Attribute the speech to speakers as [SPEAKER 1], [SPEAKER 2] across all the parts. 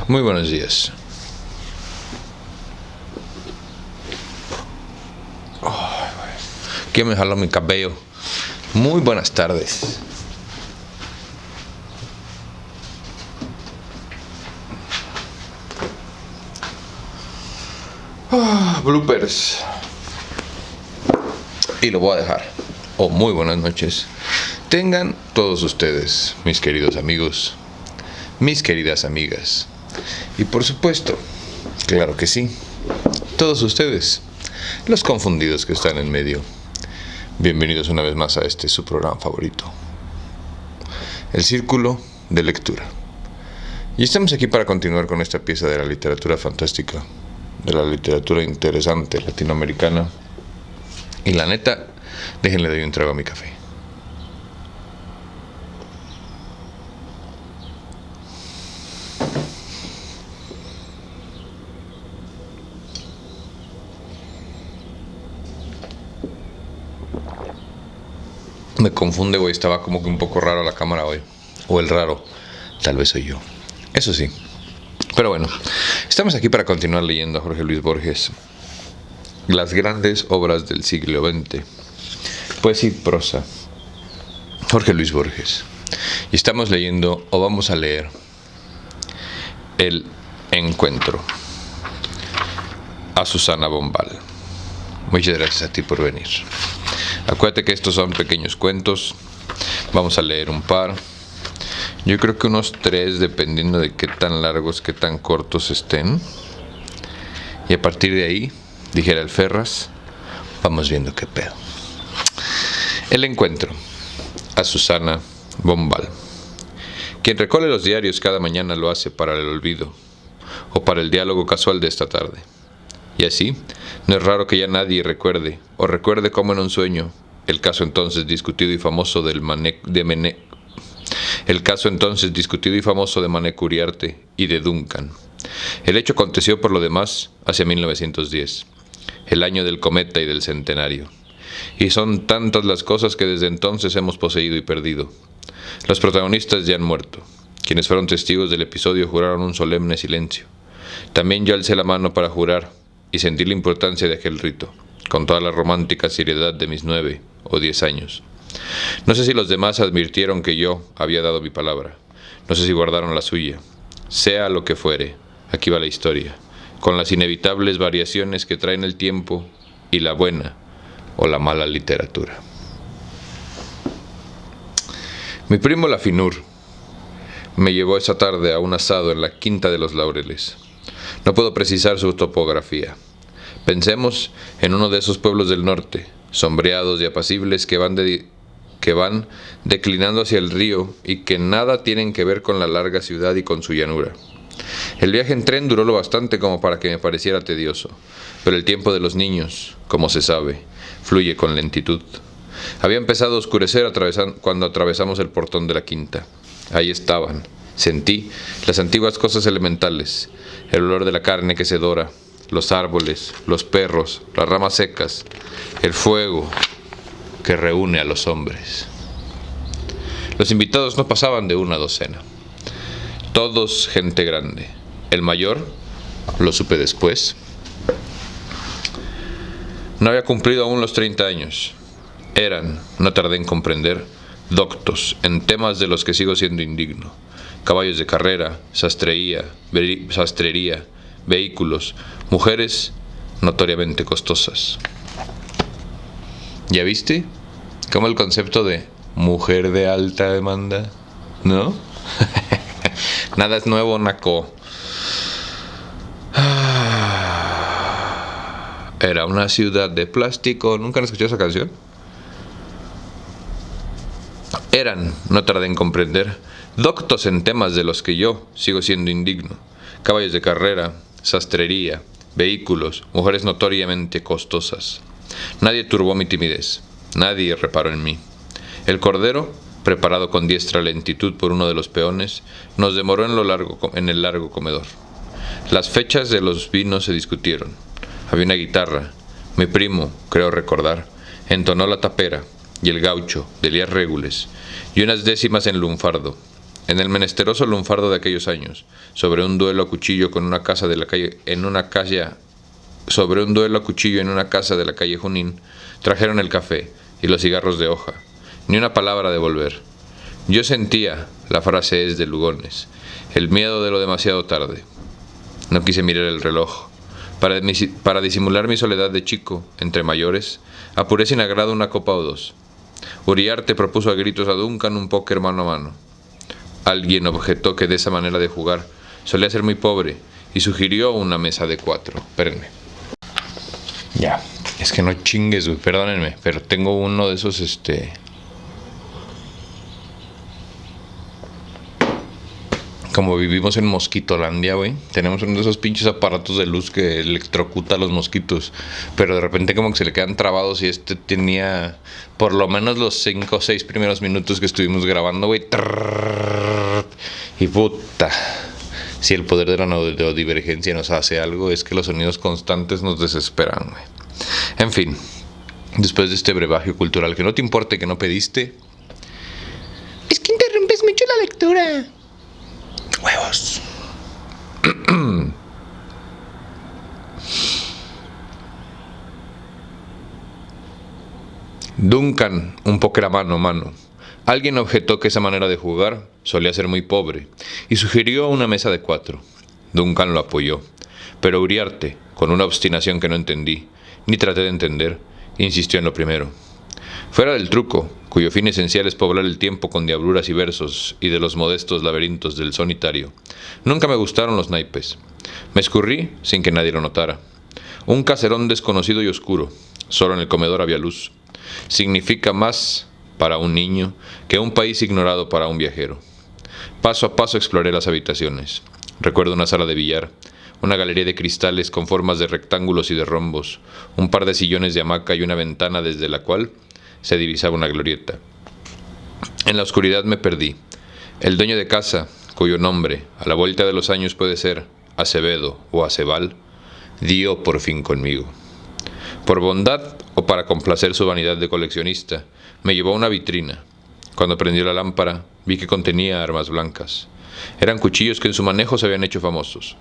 [SPEAKER 1] Muy buenos días. ¿Quién me jaló mi cabello? Muy buenas tardes. Bloopers. Y lo voy a dejar. Muy buenas noches. Tengan todos ustedes, mis queridos amigos, mis queridas amigas. Y por supuesto, claro que sí, todos ustedes, los confundidos que están en medio. Bienvenidos una vez más a este su programa favorito, El Círculo de Lectura. Y estamos aquí para continuar con esta pieza de la literatura fantástica, de la literatura interesante latinoamericana. Y la neta, déjenle doy un trago a mi café. Me confunde, güey, estaba como que un poco raro la cámara hoy. O el raro, tal vez soy yo. Eso sí. Pero bueno, estamos aquí para continuar leyendo a Jorge Luis Borges. Las grandes obras del siglo XX. Poesía y prosa. Jorge Luis Borges. Y estamos leyendo, o vamos a leer, El Encuentro. A Susana Bombal. Muchas gracias a ti por venir. Acuérdate que estos son pequeños cuentos. Vamos a leer un par. Yo creo que unos 3, dependiendo de qué tan largos, qué tan cortos estén. Y a partir de ahí, dijera el Ferras, vamos viendo qué pedo. El Encuentro. A Susana Bombal. Quien recoge los diarios cada mañana lo hace para el olvido o para el diálogo casual de esta tarde. Y así, no es raro que ya nadie recuerde, o recuerde como en un sueño, el caso entonces discutido y famoso de Manek Uriarte y de Duncan. El hecho aconteció por lo demás hacia 1910, el año del cometa y del centenario. Y son tantas las cosas que desde entonces hemos poseído y perdido. Los protagonistas ya han muerto. Quienes fueron testigos del episodio juraron un solemne silencio. También yo alcé la mano para jurar, y sentí la importancia de aquel rito, con toda la romántica seriedad de mis 9 o 10 años. No sé si los demás advirtieron que yo había dado mi palabra, no sé si guardaron la suya. Sea lo que fuere, aquí va la historia, con las inevitables variaciones que traen el tiempo y la buena o la mala literatura. Mi primo Lafinur me llevó esa tarde a un asado en la Quinta de los Laureles. No puedo precisar su topografía. Pensemos en uno de esos pueblos del norte, sombreados y apacibles que van declinando hacia el río y que nada tienen que ver con la larga ciudad y con su llanura. El viaje en tren duró lo bastante como para que me pareciera tedioso, pero el tiempo de los niños, como se sabe, fluye con lentitud. Había empezado a oscurecer cuando atravesamos el portón de la Quinta. Ahí estaban. Sentí las antiguas cosas elementales, el olor de la carne que se dora, los árboles, los perros, las ramas secas, el fuego que reúne a los hombres. Los invitados no pasaban de una docena. Todos gente grande. El mayor, lo supe después, no había cumplido aún los 30 años. Eran, no tardé en comprender, doctos en temas de los que sigo siendo indigno. Caballos de carrera, sastrería, vehículos, mujeres notoriamente costosas. ¿Ya viste? Como el concepto de mujer de alta demanda, ¿no? Nada es nuevo, naco. Era una ciudad de plástico. ¿Nunca han escuchado esa canción? Eran, no tardé en comprender, doctos en temas de los que yo sigo siendo indigno. Caballos de carrera, sastrería, vehículos, mujeres notoriamente costosas. Nadie turbó mi timidez, nadie reparó en mí. El cordero, preparado con diestra lentitud por uno de los peones, nos demoró en el largo comedor. Las fechas de los vinos se discutieron. Había una guitarra. Mi primo, creo recordar, entonó la tapera, y el gaucho, de Elías Régules, y unas décimas en lunfardo. en el menesteroso lunfardo de aquellos años, sobre un duelo a cuchillo con una casa de la calle, sobre un duelo a cuchillo en una casa de la calle Junín, trajeron el café y los cigarros de hoja. Ni una palabra de volver. Yo sentía, la frase es de Lugones, el miedo de lo demasiado tarde. No quise mirar el reloj. Para disimular mi soledad de chico, entre mayores, apuré sin agrado una copa o dos. Uriarte propuso a gritos a Duncan un póker mano a mano. Alguien objetó que de esa manera de jugar solía ser muy pobre y sugirió una mesa de 4. Espérenme. Ya, es que no chingues, güey, perdónenme, pero tengo uno de esos, Como vivimos en Mosquitolandia, güey, tenemos uno de esos pinches aparatos de luz que electrocuta a los mosquitos, pero de repente como que se le quedan trabados y tenía por lo menos los 5 o 6 primeros minutos que estuvimos grabando, güey, y puta, si el poder de la neurodivergencia nos hace algo, es que los sonidos constantes nos desesperan, güey. En fin, después de este brebaje cultural que no te importe que no pediste, es que interrumpes mucho la lectura. Huevos. Duncan, un póker a mano a mano. Alguien objetó que esa manera de jugar solía ser muy pobre y sugirió una mesa de 4. Duncan lo apoyó, pero Uriarte, con una obstinación que no entendí, ni traté de entender, insistió en lo primero. Fuera del truco, cuyo fin esencial es poblar el tiempo con diabluras y versos y de los modestos laberintos del solitario, nunca me gustaron los naipes. Me escurrí sin que nadie lo notara. Un caserón desconocido y oscuro, solo en el comedor había luz. Significa más para un niño que un país ignorado para un viajero. Paso a paso exploré las habitaciones. Recuerdo una sala de billar, una galería de cristales con formas de rectángulos y de rombos, un par de sillones de hamaca y una ventana desde la cual se divisaba una glorieta. En la oscuridad me perdí. El dueño de casa, cuyo nombre, a la vuelta de los años puede ser Acevedo o Aceval, dio por fin conmigo. Por bondad o para complacer su vanidad de coleccionista, me llevó a una vitrina. Cuando prendió la lámpara, vi que contenía armas blancas. Eran cuchillos que en su manejo se habían hecho famosos.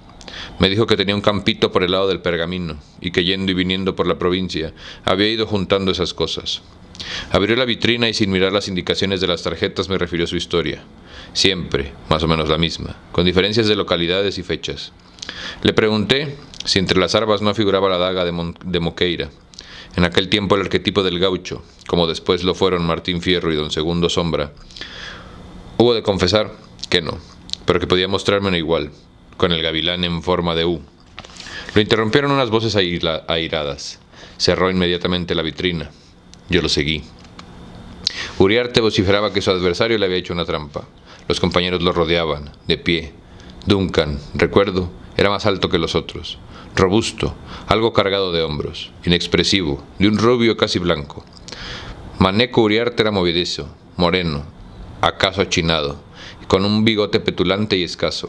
[SPEAKER 1] Me dijo que tenía un campito por el lado del Pergamino y que yendo y viniendo por la provincia había ido juntando esas cosas. Abrió la vitrina y sin mirar las indicaciones de las tarjetas me refirió su historia. Siempre, más o menos la misma, con diferencias de localidades y fechas. Le pregunté si entre las armas no figuraba la daga de Moqueira, en aquel tiempo el arquetipo del gaucho, como después lo fueron Martín Fierro y don Segundo Sombra. Hubo de confesar que no, pero que podía mostrármelo igual, con el gavilán en forma de U. Lo interrumpieron unas voces airadas. Cerró inmediatamente la vitrina. Yo lo seguí. Uriarte vociferaba que su adversario le había hecho una trampa. Los compañeros lo rodeaban, de pie. Duncan, recuerdo, era más alto que los otros. Robusto, algo cargado de hombros, inexpresivo, de un rubio casi blanco. Maneco Uriarte era movedizo, moreno, acaso achinado, con un bigote petulante y escaso.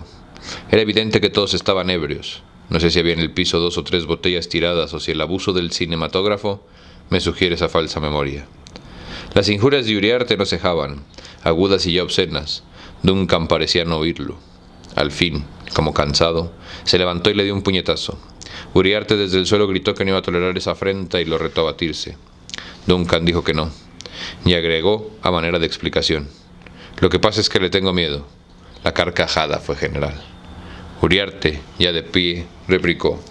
[SPEAKER 1] Era evidente que todos estaban ebrios. No sé si había en el piso 2 o 3 botellas tiradas o si el abuso del cinematógrafo me sugiere esa falsa memoria. Las injurias de Uriarte no cejaban, agudas y ya obscenas. Duncan parecía no oírlo. Al fin, como cansado, se levantó y le dio un puñetazo. Uriarte desde el suelo gritó que no iba a tolerar esa afrenta y lo retó a batirse. Duncan dijo que no, y agregó a manera de explicación: lo que pasa es que le tengo miedo. La carcajada fue general. Uriarte, ya de pie, replicó: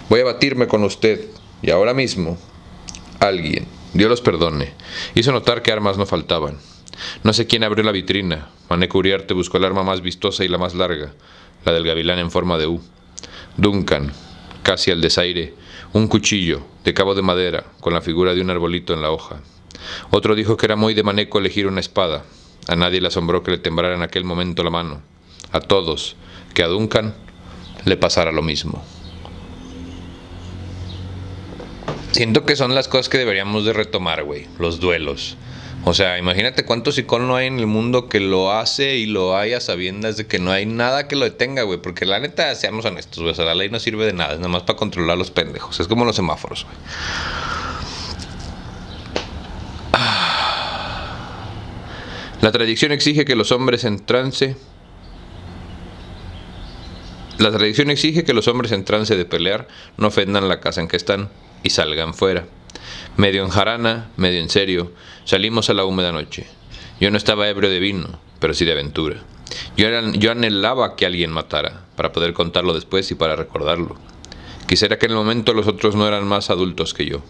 [SPEAKER 1] voy a batirme con usted, y ahora mismo. Alguien, Dios los perdone, hizo notar que armas no faltaban. No sé quién abrió la vitrina. Maneco Uriarte buscó el arma más vistosa y la más larga, la del gavilán en forma de U. Duncan, casi al desaire, un cuchillo, de cabo de madera, con la figura de un arbolito en la hoja. Otro dijo que era muy de Maneco elegir una espada. A nadie le asombró que le temblara en aquel momento la mano. A todos, que a Duncan le pasara lo mismo. Siento que son las cosas que deberíamos de retomar, güey, los duelos. O sea, imagínate cuánto psicólogo hay en el mundo que lo hace y lo hay a sabiendas de que no hay nada que lo detenga, güey. Porque la neta, seamos honestos, güey, o sea, la ley no sirve de nada, es nada más para controlar a los pendejos. Es como los semáforos, güey. La tradición exige que los hombres en trance de pelear no ofendan la casa en que están y salgan fuera. Medio en jarana, medio en serio, salimos a la húmeda noche. Yo no estaba ebrio de vino, pero sí de aventura. Yo anhelaba que alguien matara, para poder contarlo después y para recordarlo. Quisiera que en el momento los otros no eran más adultos que yo.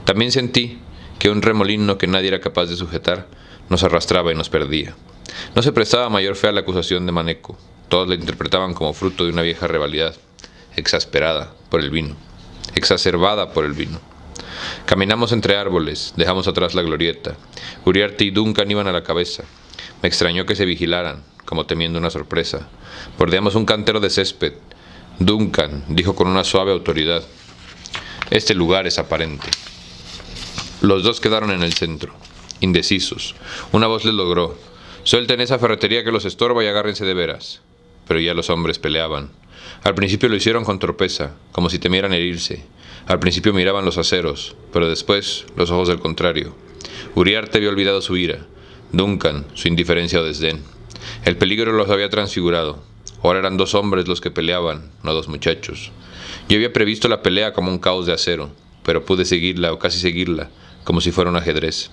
[SPEAKER 1] También sentí que un remolino que nadie era capaz de sujetar nos arrastraba y nos perdía. No se prestaba mayor fe a la acusación de Maneco. Todos la interpretaban como fruto de una vieja rivalidad, exacerbada por el vino. Caminamos entre árboles, dejamos atrás la glorieta. Uriarte y Duncan iban a la cabeza. Me extrañó que se vigilaran, como temiendo una sorpresa. Bordeamos un cantero de césped. Duncan dijo con una suave autoridad: este lugar es aparente. Los dos quedaron en el centro, indecisos. Una voz les logró: suelten esa ferretería que los estorba y agárrense de veras. Pero ya los hombres peleaban. Al principio lo hicieron con torpeza, como si temieran herirse. Al principio miraban los aceros, pero después los ojos del contrario. Uriarte había olvidado su ira, Duncan su indiferencia o desdén. El peligro los había transfigurado. Ahora eran dos hombres los que peleaban, no dos muchachos. Yo había previsto la pelea como un caos de acero, pero pude seguirla o casi seguirla, como si fuera un ajedrez.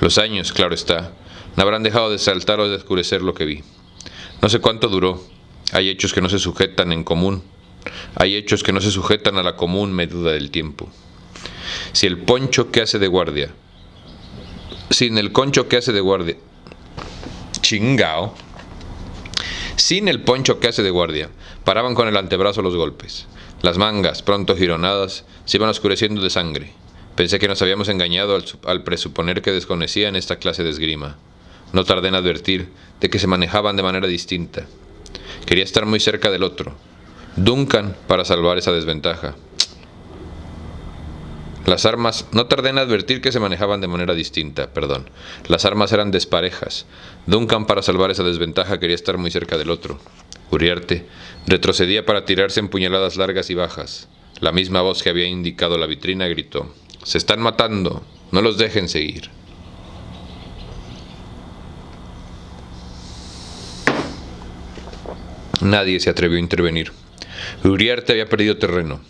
[SPEAKER 1] Los años, claro está, no habrán dejado de saltar o de oscurecer lo que vi. No sé cuánto duró. Hay hechos que no se sujetan en común. Hay hechos que no se sujetan a la común medida del tiempo. Sin el concho que hace de guardia. Sin el poncho que hace de guardia, paraban con el antebrazo los golpes. Las mangas, pronto gironadas, se iban oscureciendo de sangre. Pensé que nos habíamos engañado al presuponer que desconocían esta clase de esgrima. No tardé en advertir de que se manejaban de manera distinta. Quería estar muy cerca del otro, Duncan, para salvar esa desventaja. No tardé en advertir que se manejaban de manera distinta, perdón. Las armas eran desparejas. Duncan, para salvar esa desventaja, quería estar muy cerca del otro. Uriarte retrocedía para tirarse en puñaladas largas y bajas. La misma voz que había indicado la vitrina gritó: «Se están matando, no los dejen seguir». Nadie se atrevió a intervenir. Uriarte había perdido terreno.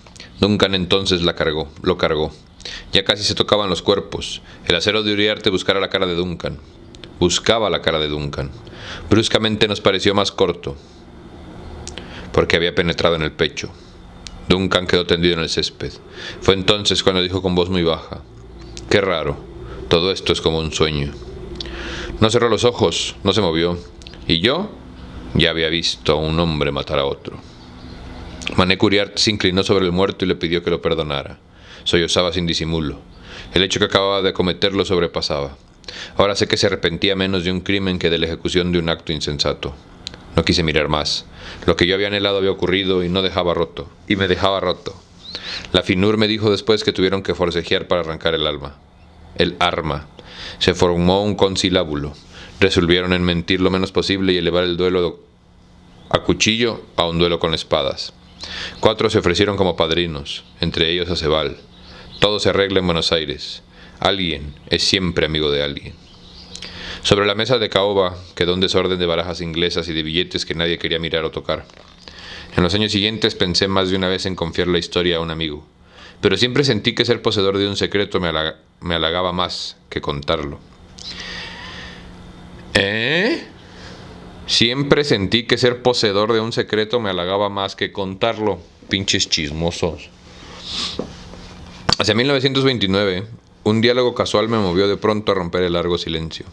[SPEAKER 1] Duncan entonces lo cargó. Ya casi se tocaban los cuerpos. El acero de Uriarte buscaba la cara de Duncan. Bruscamente nos pareció más corto, porque había penetrado en el pecho. Duncan quedó tendido en el césped. Fue entonces cuando dijo con voz muy baja: «Qué raro, todo esto es como un sueño». No cerró los ojos, no se movió, y yo ya había visto a un hombre matar a otro. Maneco Uriarte se inclinó sobre el muerto y le pidió que lo perdonara. Sollozaba sin disimulo. El hecho que acababa de cometer lo sobrepasaba. Ahora sé que se arrepentía menos de un crimen que de la ejecución de un acto insensato. No quise mirar más. Lo que yo había anhelado había ocurrido y me dejaba roto. La Finur me dijo después que tuvieron que forcejear para arrancar el arma. Se formó un conciliábulo. Resolvieron en mentir lo menos posible y elevar el duelo a cuchillo a un duelo con espadas. 4 se ofrecieron como padrinos, entre ellos Acebal. Todo se arregla en Buenos Aires. Alguien es siempre amigo de alguien. Sobre la mesa de caoba quedó un desorden de barajas inglesas y de billetes que nadie quería mirar o tocar. En los años siguientes pensé más de una vez en confiar la historia a un amigo, pero siempre sentí que ser poseedor de un secreto me halagaba más que contarlo. Siempre sentí que ser poseedor de un secreto me halagaba más que contarlo. Pinches chismosos. Hacia 1929, un diálogo casual me movió de pronto a romper el largo silencio.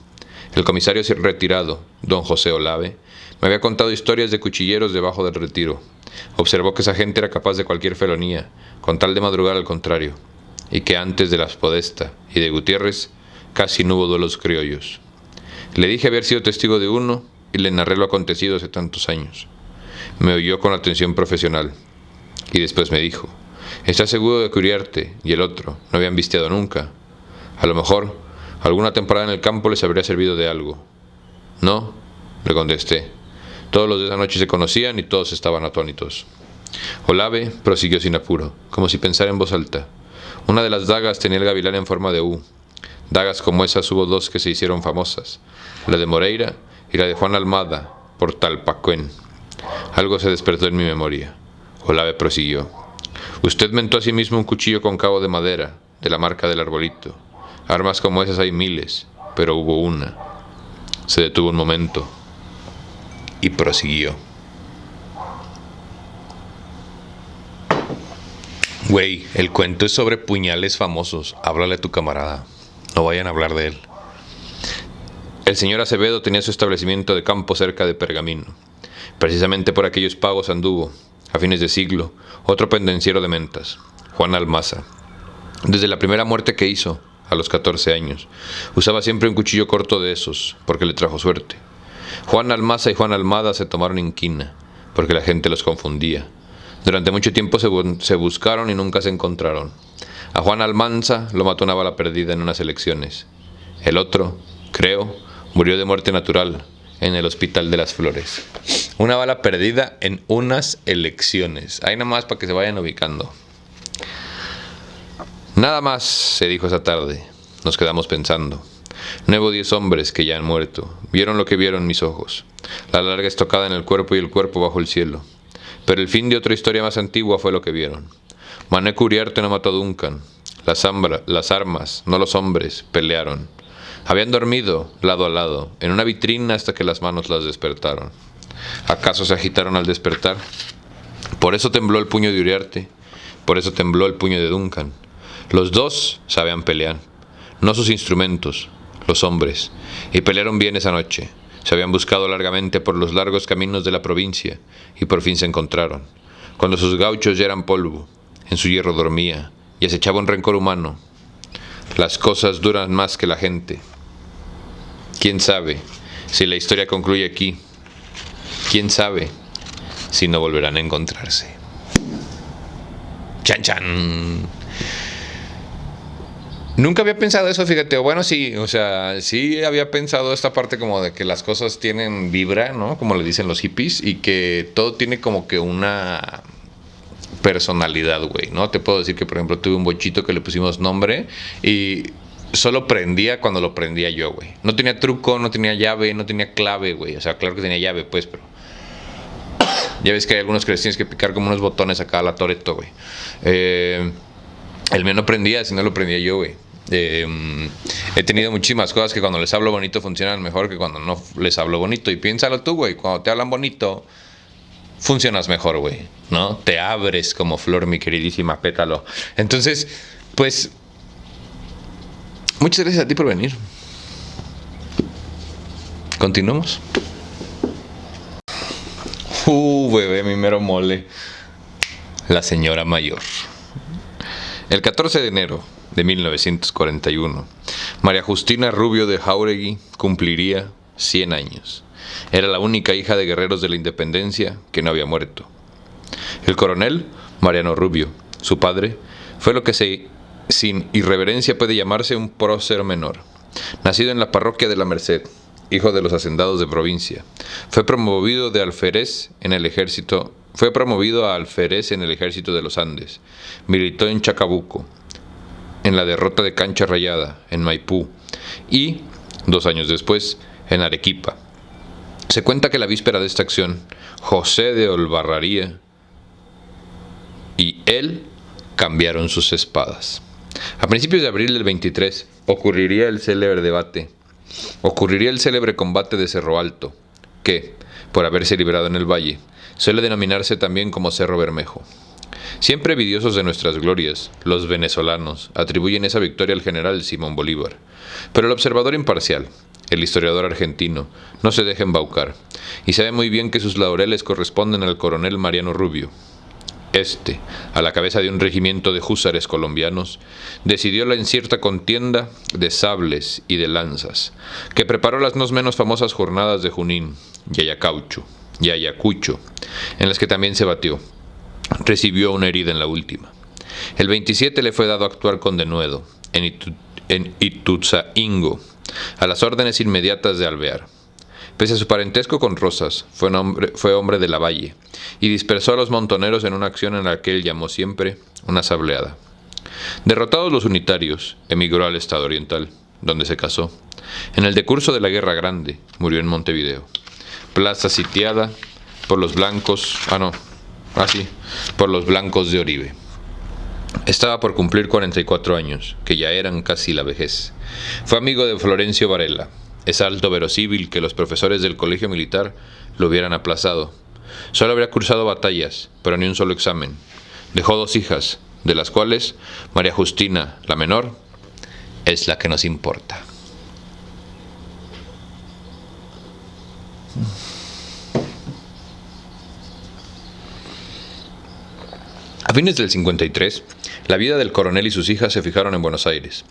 [SPEAKER 1] El comisario retirado, don José Olave, me había contado historias de cuchilleros debajo del Retiro. Observó que esa gente era capaz de cualquier felonía, con tal de madrugar al contrario, y que antes de las Podestá y de Gutiérrez casi no hubo duelos criollos. Le dije haber sido testigo de uno y le narré lo acontecido hace tantos años. Me oyó con atención profesional y después me dijo: «¿Estás seguro de que Uriarte y el otro no habían visteado nunca? A lo mejor alguna temporada en el campo les habría servido de algo». «No», le contesté. Todos los de esa noche se conocían y todos estaban atónitos. Olave prosiguió sin apuro, como si pensara en voz alta. Una de las dagas tenía el gavilán en forma de U. Dagas como esas hubo 2 que se hicieron famosas. la de Moreira y la de Juan Almada por Talpacuén. Algo se despertó en mi memoria. Olave prosiguió. Usted mentó asimismo un cuchillo con cabo de madera, de la marca del arbolito. Armas como esas hay miles, pero hubo una. Se detuvo un momento y prosiguió. Güey, el cuento es sobre puñales famosos. Háblale a tu camarada. No vayan a hablar de él. El señor Acevedo tenía su establecimiento de campo cerca de Pergamino. Precisamente por aquellos pagos anduvo, a fines de siglo, otro pendenciero de mentas, Juan Almaza. Desde la primera muerte que hizo, a los 14 años, usaba siempre un cuchillo corto de esos, porque le trajo suerte. Juan Almaza y Juan Almada se tomaron inquina, porque la gente los confundía. Durante mucho tiempo se buscaron y nunca se encontraron. A Juan Almanza lo mató una bala perdida en unas elecciones. El otro, creo, murió de muerte natural en el Hospital de las Flores. Una bala perdida en unas elecciones. Ahí nada más para que se vayan ubicando. Nada más, se dijo esa tarde. Nos quedamos pensando. 9 o 10 hombres que ya han muerto. Vieron lo que vieron mis ojos. La larga estocada en el cuerpo y el cuerpo bajo el cielo. Pero el fin de otra historia más antigua fue lo que vieron. Manuel Curiarte no mató a Duncan. Las armas, no los hombres, pelearon. Habían dormido, lado a lado, en una vitrina hasta que las manos las despertaron. ¿Acaso se agitaron al despertar? Por eso tembló el puño de Uriarte, por eso tembló el puño de Duncan. Los dos sabían pelear, no sus instrumentos, los hombres, y pelearon bien esa noche. Se habían buscado largamente por los largos caminos de la provincia, y por fin se encontraron. Cuando sus gauchos ya eran polvo, en su hierro dormía, y acechaba un rencor humano. Las cosas duran más que la gente. ¿Quién sabe si la historia concluye aquí? ¿Quién sabe si no volverán a encontrarse? ¡Chan, chan! Nunca había pensado eso, fíjate. Bueno, sí, o sea, sí había pensado esta parte como de que las cosas tienen vibra, ¿no? Como le dicen los hippies, y que todo tiene como que una personalidad, güey, ¿no? Te puedo decir que, por ejemplo, tuve un bochito que le pusimos nombre y solo prendía cuando lo prendía yo, güey. No tenía truco, no tenía llave, no tenía clave, güey. O sea, claro que tenía llave, pues, pero ya ves que hay algunos que les tienes que picar como unos botones acá a la Toretto, güey. El mío no prendía, si no lo prendía yo, güey. He tenido muchísimas cosas que cuando les hablo bonito funcionan mejor que cuando no les hablo bonito. Y piénsalo tú, güey, cuando te hablan bonito funcionas mejor, güey, ¿no? Te abres como flor, mi queridísima Pétalo. Entonces, pues, muchas gracias a ti por venir. ¿Continuamos? Bebé, mi mero mole. La señora mayor. El 14 de enero de 1941, María Justina Rubio de Jáuregui cumpliría 100 años. Era la única hija de guerreros de la independencia que no había muerto. El coronel Mariano Rubio, su padre, fue lo que sin irreverencia puede llamarse un prócer menor. Nacido en la parroquia de la Merced, hijo de los hacendados de provincia, fue promovido a alférez en el ejército de los Andes. Militó en Chacabuco, en la derrota de Cancha Rayada, en Maipú, y, 2 años después, en Arequipa. Se cuenta que la víspera de esta acción, José de Olvarraría y él cambiaron sus espadas. A principios de abril del 23 ocurriría el célebre combate de Cerro Alto, que, por haberse librado en el valle, suele denominarse también como Cerro Bermejo. Siempre envidiosos de nuestras glorias, los venezolanos atribuyen esa victoria al general Simón Bolívar. Pero el observador imparcial, el historiador argentino, no se deja embaucar, y sabe muy bien que sus laureles corresponden al coronel Mariano Rubio. Este, a la cabeza de un regimiento de húsares colombianos, decidió la incierta contienda de sables y de lanzas, que preparó las no menos famosas jornadas de Junín y Ayacucho, en las que también se batió. Recibió una herida en la última. El 27 le fue dado actuar con denuedo, en Ituzaingó, a las órdenes inmediatas de Alvear. Pese a su parentesco con Rosas, fue hombre de la Valle, y dispersó a los montoneros en una acción en la que él llamó siempre una sableada. Derrotados los unitarios, emigró al estado oriental, donde se casó. En el decurso de la Guerra Grande murió en Montevideo. Plaza sitiada por los blancos, por los blancos de Oribe. Estaba por cumplir 44 años, que ya eran casi la vejez. Fue amigo de Florencio Varela. Es alto verosímil que los profesores del colegio militar lo hubieran aplazado. Solo habría cursado batallas, pero ni un solo examen. Dejó 2 hijas, de las cuales María Justina, la menor, es la que nos importa. A fines del 53, la vida del coronel y sus hijas se fijaron en Buenos Aires.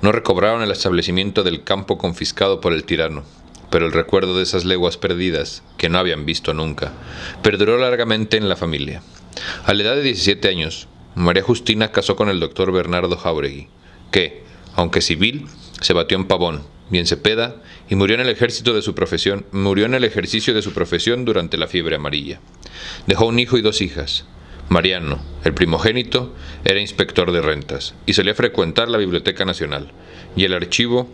[SPEAKER 1] No recobraron el establecimiento del campo confiscado por el tirano, pero el recuerdo de esas leguas perdidas, que no habían visto nunca, perduró largamente en la familia. A la edad de 17 años, María Justina casó con el doctor Bernardo Jáuregui, que, aunque civil, se batió en Pavón, bien Cepeda, y murió en el ejercicio de su profesión durante la fiebre amarilla. Dejó un hijo y 2 hijas. Mariano, el primogénito, era inspector de rentas y solía frecuentar la Biblioteca Nacional y el archivo,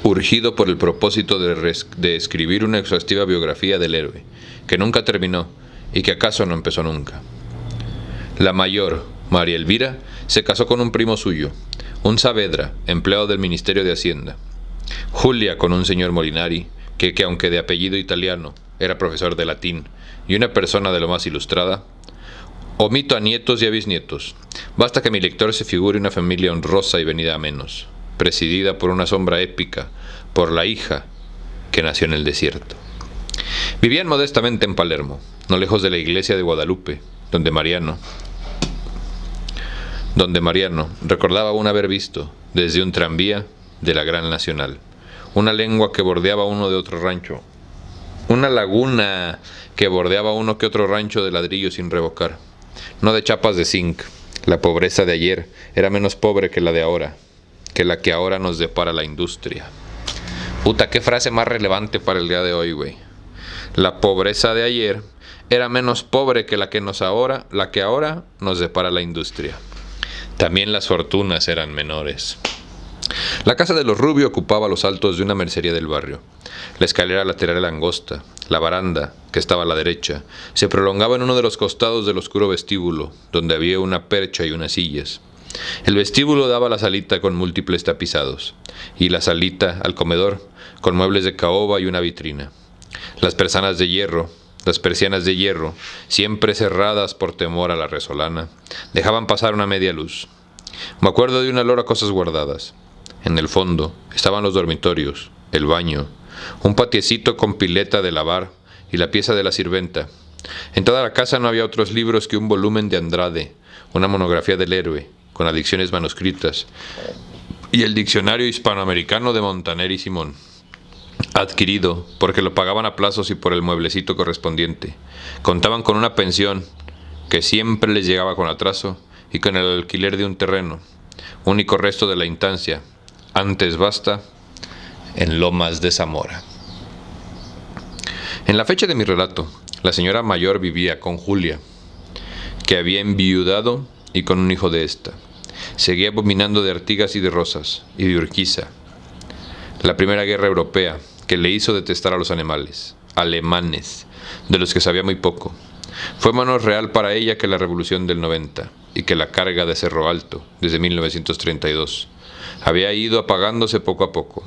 [SPEAKER 1] urgido por el propósito de escribir una exhaustiva biografía del héroe, que nunca terminó y que acaso no empezó nunca. La mayor, María Elvira, se casó con un primo suyo, un Saavedra, empleado del Ministerio de Hacienda. Julia con un señor Molinari, que aunque de apellido italiano, era profesor de latín y una persona de lo más ilustrada. Omito a nietos y a bisnietos. Basta que mi lector se figure una familia honrosa y venida a menos, presidida por una sombra épica, por la hija que nació en el desierto. Vivían modestamente en Palermo, no lejos de la iglesia de Guadalupe, donde Mariano recordaba aún haber visto, desde un tranvía de la Gran Nacional, una lengua que bordeaba uno de otro rancho, una laguna que bordeaba uno que otro rancho de ladrillo sin revocar, no de chapas de zinc. La pobreza de ayer era menos pobre que la de ahora, que la que ahora nos depara la industria. Puta, qué frase más relevante para el día de hoy, güey. La pobreza de ayer era menos pobre que la que ahora nos depara la industria. También las fortunas eran menores. La casa de los Rubio ocupaba los altos de una mercería del barrio. La escalera lateral era angosta. La baranda, que estaba a la derecha, se prolongaba en uno de los costados del oscuro vestíbulo, donde había una percha y unas sillas. El vestíbulo daba a la salita con múltiples tapizados, y la salita al comedor, con muebles de caoba y una vitrina. Las persianas de hierro, siempre cerradas por temor a la resolana, dejaban pasar una media luz. Me acuerdo de un olor a cosas guardadas. En el fondo estaban los dormitorios, el baño, un patiecito con pileta de lavar y la pieza de la sirventa. En toda la casa no había otros libros que un volumen de Andrade, una monografía del héroe, con adicciones manuscritas, y el diccionario hispanoamericano de Montaner y Simón, adquirido porque lo pagaban a plazos y por el mueblecito correspondiente. Contaban con una pensión que siempre les llegaba con atraso y con el alquiler de un terreno, único resto de la instancia, antes vasta, en Lomas de Zamora. En la fecha de mi relato, la señora mayor vivía con Julia, que había enviudado y con un hijo de ésta. Seguía abominando de Artigas y de Rosas, y de Urquiza. La primera guerra europea, que le hizo detestar a los alemanes, de los que sabía muy poco. Fue menos real para ella que la Revolución del 90, y que la carga de Cerro Alto, desde 1932. Había ido apagándose poco a poco.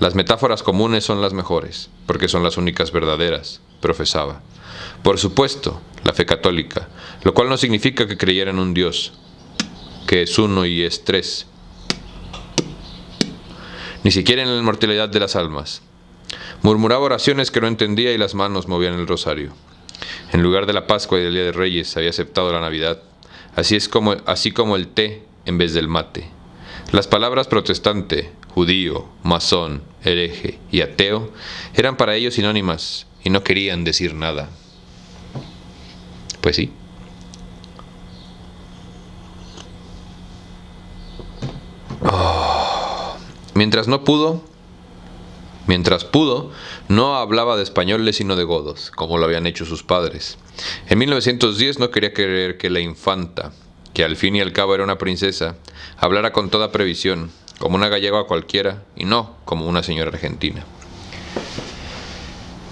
[SPEAKER 1] Las metáforas comunes son las mejores, porque son las únicas verdaderas, profesaba. Por supuesto, la fe católica, lo cual no significa que creyera en un Dios, que es uno y es tres, ni siquiera en la inmortalidad de las almas. Murmuraba oraciones que no entendía y las manos movían el rosario. En lugar de la Pascua y del Día de Reyes había aceptado la Navidad, así como el té en vez del mate. Las palabras protestante, judío, masón, hereje y ateo eran para ellos sinónimas y no querían decir nada. Pues sí. Mientras pudo, no hablaba de españoles sino de godos, como lo habían hecho sus padres. En 1910 no quería creer que la infanta, que al fin y al cabo era una princesa, hablara con toda previsión como una gallega cualquiera, y no como una señora argentina.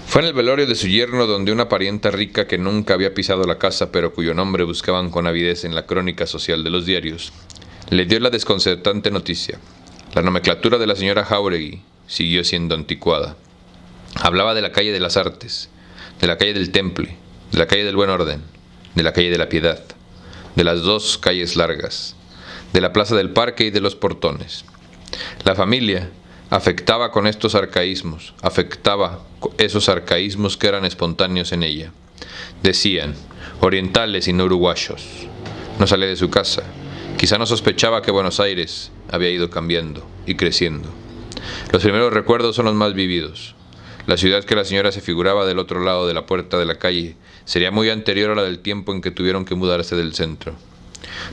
[SPEAKER 1] Fue en el velorio de su yerno, donde una parienta rica que nunca había pisado la casa, pero cuyo nombre buscaban con avidez en la crónica social de los diarios, le dio la desconcertante noticia. La nomenclatura de la señora Jáuregui siguió siendo anticuada. Hablaba de la calle de las Artes, de la calle del Temple, de la calle del Buen Orden, de la calle de la Piedad, de las dos calles largas, de la plaza del Parque y de los portones. La familia afectaba con estos arcaísmos, afectaba esos arcaísmos que eran espontáneos en ella. Decían, orientales y no uruguayos. No salía de su casa. Quizá no sospechaba que Buenos Aires había ido cambiando y creciendo. Los primeros recuerdos son los más vividos. La ciudad que la señora se figuraba del otro lado de la puerta de la calle sería muy anterior a la del tiempo en que tuvieron que mudarse del centro.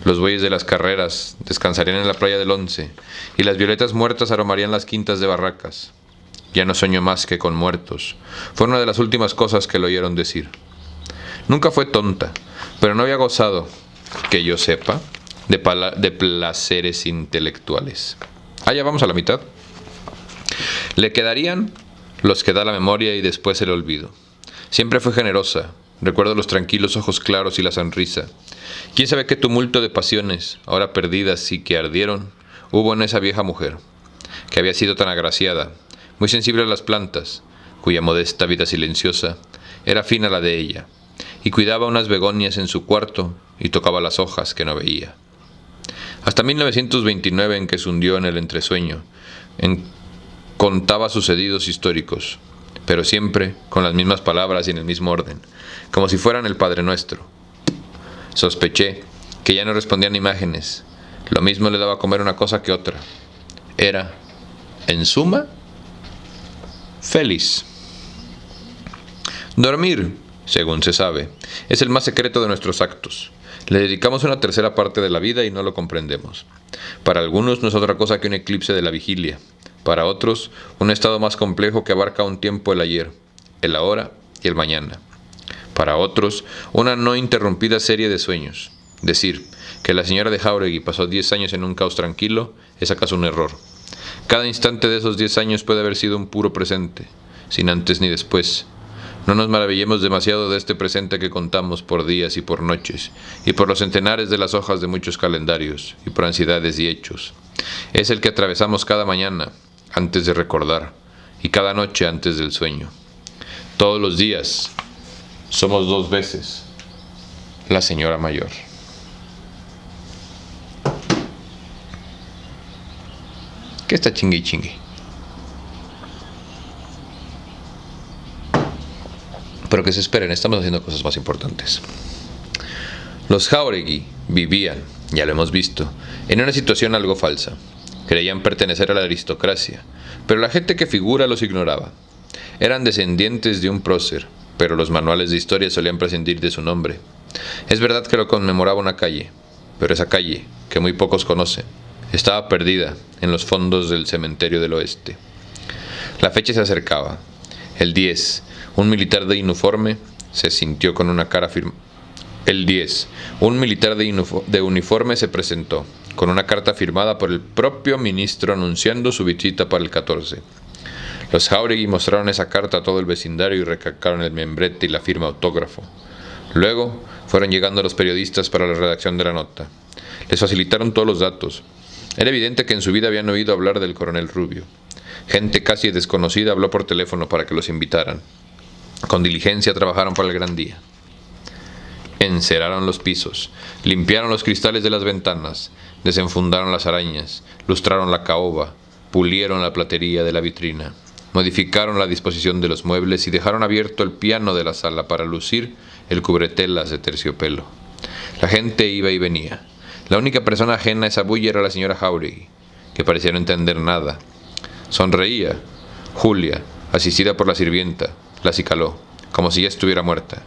[SPEAKER 1] Los bueyes de las carreras descansarían en la playa del Once, y las violetas muertas aromarían las quintas de Barracas. Ya no sueño más que con muertos. Fue una de las últimas cosas que le oyeron decir. Nunca fue tonta, pero no había gozado, que yo sepa, de placeres intelectuales. Ya vamos a la mitad. Le quedarían los que da la memoria y después el olvido. Siempre fue generosa. Recuerdo los tranquilos ojos claros y la sonrisa. ¿Quién sabe qué tumulto de pasiones, ahora perdidas y que ardieron, hubo en esa vieja mujer, que había sido tan agraciada, muy sensible a las plantas, cuya modesta vida silenciosa era fina a la de ella, y cuidaba unas begonias en su cuarto y tocaba las hojas que no veía. Hasta 1929, en que se hundió en el entresueño, contaba sucedidos históricos, pero siempre con las mismas palabras y en el mismo orden, como si fueran el Padre Nuestro. Sospeché que ya no respondían imágenes. Lo mismo le daba a comer una cosa que otra. Era, en suma, feliz. Dormir, según se sabe, es el más secreto de nuestros actos. Le dedicamos una tercera parte de la vida y no lo comprendemos. Para algunos no es otra cosa que un eclipse de la vigilia. Para otros, un estado más complejo que abarca un tiempo el ayer, el ahora y el mañana. Para otros, una no interrumpida serie de sueños. Decir que la señora de Jáuregui pasó 10 años en un caos tranquilo es acaso un error. Cada instante de esos 10 años puede haber sido un puro presente, sin antes ni después. No nos maravillemos demasiado de este presente que contamos por días y por noches, y por los centenares de las hojas de muchos calendarios, y por ansiedades y hechos. Es el que atravesamos cada mañana, antes de recordar, y cada noche antes del sueño. Todos los días somos 2 veces la señora mayor. ¿Qué está chingue y chingue? Pero que se esperen, estamos haciendo cosas más importantes. Los Jáuregui vivían, ya lo hemos visto, en una situación algo falsa. Creían pertenecer a la aristocracia, pero la gente que figura los ignoraba. Eran descendientes de un prócer, pero los manuales de historia solían prescindir de su nombre. Es verdad que lo conmemoraba una calle, pero esa calle, que muy pocos conocen, estaba perdida en los fondos del cementerio del oeste. La fecha se acercaba. El 10, un militar de uniforme se sintió con una cara firme. El 10, un militar de uniforme se presentó, con una carta firmada por el propio ministro anunciando su visita para el 14. Los Jáuregui mostraron esa carta a todo el vecindario y recalcaron el membrete y la firma autógrafo. Luego fueron llegando los periodistas para la redacción de la nota. Les facilitaron todos los datos. Era evidente que en su vida habían oído hablar del coronel Rubio. Gente casi desconocida habló por teléfono para que los invitaran. Con diligencia trabajaron para el gran día. Enceraron los pisos, limpiaron los cristales de las ventanas, desenfundaron las arañas, lustraron la caoba, pulieron la platería de la vitrina. Modificaron la disposición de los muebles y dejaron abierto el piano de la sala para lucir el cubretelas de terciopelo. La gente iba y venía. La única persona ajena a esa bulla era la señora Jáuregui, que parecía no entender nada. Sonreía. Julia, asistida por la sirvienta, la acicaló, como si ya estuviera muerta.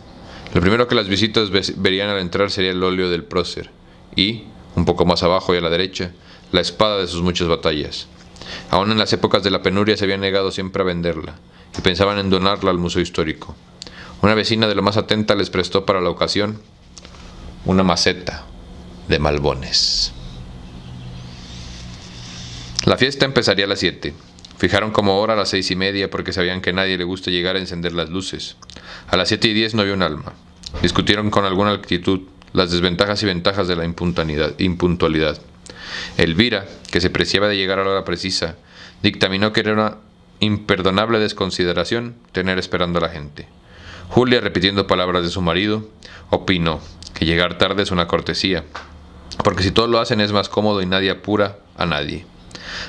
[SPEAKER 1] Lo primero que las visitas verían al entrar sería el óleo del prócer y, un poco más abajo y a la derecha, la espada de sus muchas batallas. Aún en las épocas de la penuria se habían negado siempre a venderla, y pensaban en donarla al Museo Histórico. Una vecina de lo más atenta les prestó para la ocasión una maceta de malbones. La fiesta empezaría a las 7. Fijaron como hora a las 6:30 porque sabían que a nadie le gusta llegar a encender las luces. A las 7:10 no había un alma. Discutieron con alguna actitud las desventajas y ventajas de la impuntualidad. Elvira, que se preciaba de llegar a la hora precisa, dictaminó que era una imperdonable desconsideración tener esperando a la gente. Julia, repitiendo palabras de su marido, opinó que llegar tarde es una cortesía, porque si todos lo hacen es más cómodo y nadie apura a nadie.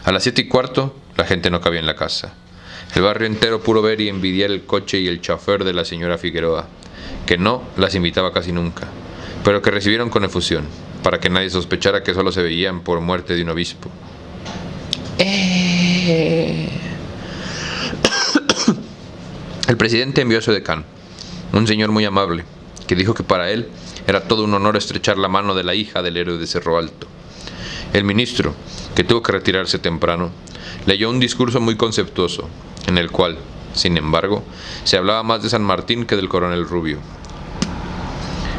[SPEAKER 1] A las 7:15 la gente no cabía en la casa. El barrio entero pudo ver y envidiar el coche y el chofer de la señora Figueroa, que no las invitaba casi nunca, pero que recibieron con efusión, para que nadie sospechara que solo se veían por muerte de un obispo. El presidente envió a su decán, un señor muy amable, que dijo que para él era todo un honor estrechar la mano de la hija del héroe de Cerro Alto. El ministro, que tuvo que retirarse temprano, leyó un discurso muy conceptuoso, en el cual, sin embargo, se hablaba más de San Martín que del coronel Rubio.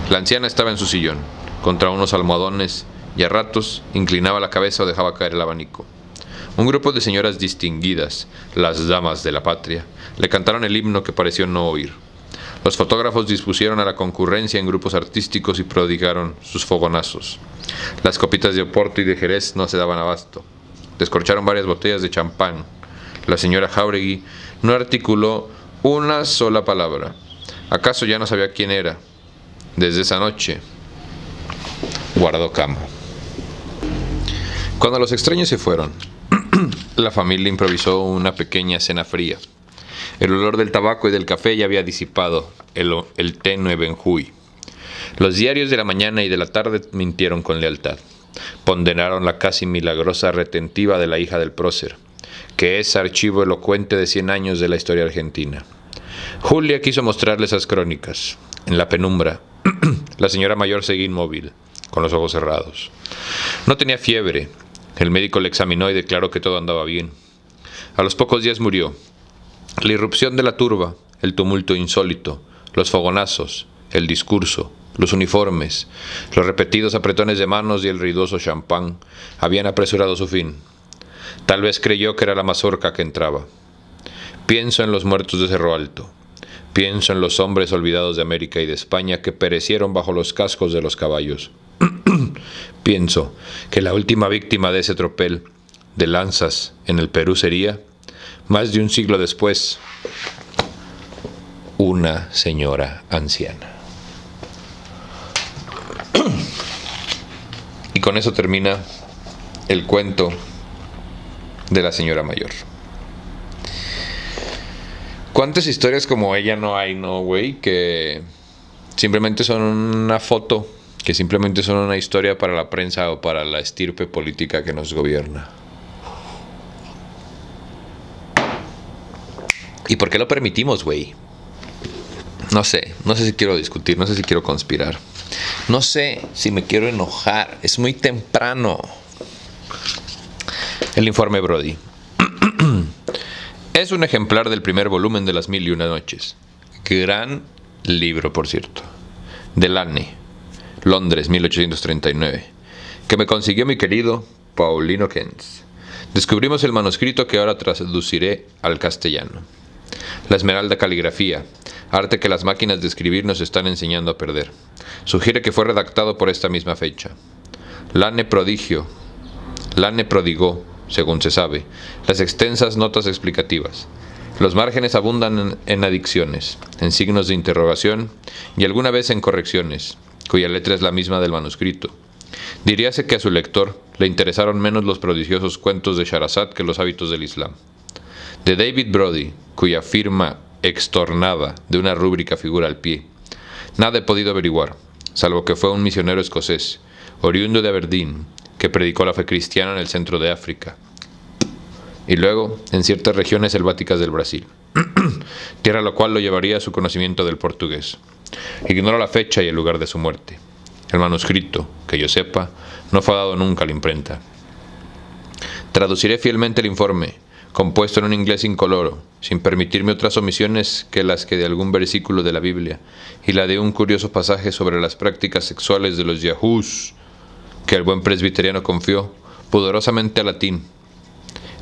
[SPEAKER 1] La anciana estaba en su sillón, contra unos almohadones, y a ratos inclinaba la cabeza o dejaba caer el abanico. Un grupo de señoras distinguidas, las damas de la patria, le cantaron el himno que pareció no oír. Los fotógrafos dispusieron a la concurrencia en grupos artísticos y prodigaron sus fogonazos. Las copitas de Oporto y de Jerez no se daban abasto. Descorcharon varias botellas de champán. La señora Jáuregui no articuló una sola palabra. ¿Acaso ya no sabía quién era? Desde esa noche guardó cama. Cuando los extraños se fueron, la familia improvisó una pequeña cena fría. El olor del tabaco y del café ya había disipado el tenue benjuí. Los diarios de la mañana y de la tarde mintieron con lealtad. Ponderaron la casi milagrosa retentiva de la hija del prócer, que es archivo elocuente de 100 años de la historia argentina. Julia quiso mostrarle esas crónicas. En la penumbra, la señora mayor seguía inmóvil, con los ojos cerrados. No tenía fiebre. El médico le examinó y declaró que todo andaba bien. A los pocos días murió. La irrupción de la turba, el tumulto insólito, los fogonazos, el discurso, los uniformes, los repetidos apretones de manos y el ruidoso champán habían apresurado su fin. Tal vez creyó que era la mazorca que entraba. Pienso en los muertos de Cerro Alto. Pienso en los hombres olvidados de América y de España que perecieron bajo los cascos de los caballos. Pienso que la última víctima de ese tropel de lanzas en el Perú sería, más de un siglo después, una señora anciana. Y con eso termina el cuento de la señora mayor. ¿Cuántas historias como ella no hay, no, güey? Que simplemente son una foto, que simplemente son una historia para la prensa o para la estirpe política que nos gobierna. ¿Y por qué lo permitimos, güey? No sé si quiero discutir, no sé si quiero conspirar. No sé si me quiero enojar, es muy temprano. El informe Brody. Es un ejemplar del primer volumen de Las 1001 noches. Gran libro, por cierto. De Lane, Londres, 1839. Que me consiguió mi querido Paulino Keynes. Descubrimos el manuscrito que ahora traduciré al castellano. La esmeralda caligrafía, arte que las máquinas de escribir nos están enseñando a perder. Sugiere que fue redactado por esta misma fecha. Lane prodigó, según se sabe, las extensas notas explicativas. Los márgenes abundan en adicciones, en signos de interrogación y alguna vez en correcciones, cuya letra es la misma del manuscrito. Diríase que a su lector le interesaron menos los prodigiosos cuentos de Sharazad que los hábitos del Islam. De David Brody, cuya firma extornada de una rúbrica figura al pie, nada he podido averiguar, salvo que fue un misionero escocés, oriundo de Aberdeen, que predicó la fe cristiana en el centro de África, y luego en ciertas regiones selváticas del Brasil, tierra a la cual lo llevaría a su conocimiento del portugués. Ignoro la fecha y el lugar de su muerte. El manuscrito, que yo sepa, no fue dado nunca a la imprenta. Traduciré fielmente el informe, compuesto en un inglés incoloro, sin permitirme otras omisiones que las que de algún versículo de la Biblia y la de un curioso pasaje sobre las prácticas sexuales de los yahoos, que el buen presbiteriano confió pudorosamente al latín,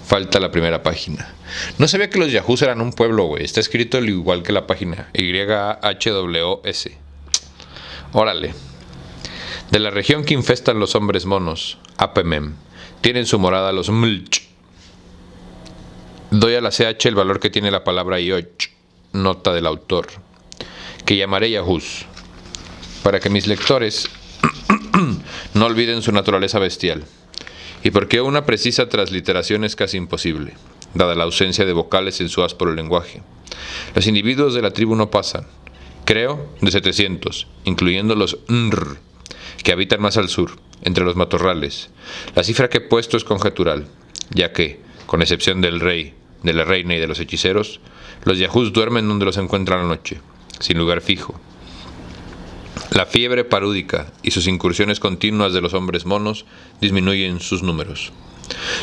[SPEAKER 1] Falta la primera página. No sabía que los Yahoos eran un pueblo, güey. Está escrito igual que la página. YHWS. Órale. De la región que infestan los hombres monos, Apemem, tienen su morada los Mlch. Doy a la CH el valor que tiene la palabra Yoch, nota del autor, que llamaré Yahoos, para que mis lectores no olviden su naturaleza bestial, y porque una precisa transliteración es casi imposible, dada la ausencia de vocales en su áspero lenguaje. Los individuos de la tribu no pasan, creo, de 700, incluyendo los Nr, que habitan más al sur, entre los matorrales. La cifra que he puesto es conjetural, ya que, con excepción del rey, de la reina y de los hechiceros, los Yahoos duermen donde los encuentran la noche, sin lugar fijo. La fiebre parúdica y sus incursiones continuas de los hombres monos disminuyen sus números.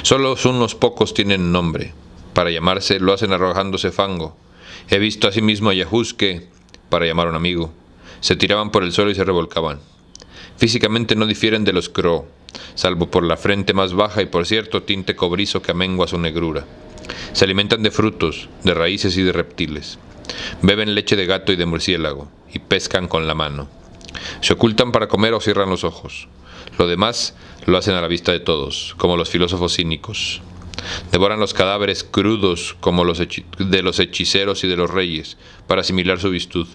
[SPEAKER 1] Solo unos pocos tienen nombre. Para llamarse lo hacen arrojándose fango. He visto asimismo a Yahoos que, para llamar a un amigo, se tiraban por el suelo y se revolcaban. Físicamente no difieren de los Crow, salvo por la frente más baja y por cierto tinte cobrizo que amengua su negrura. Se alimentan de frutos, de raíces y de reptiles. Beben leche de gato y de murciélago, y pescan con la mano. Se ocultan para comer o cierran los ojos. Lo demás lo hacen a la vista de todos, como los filósofos cínicos. Devoran los cadáveres crudos como de los hechiceros y de los reyes, para asimilar su virtud.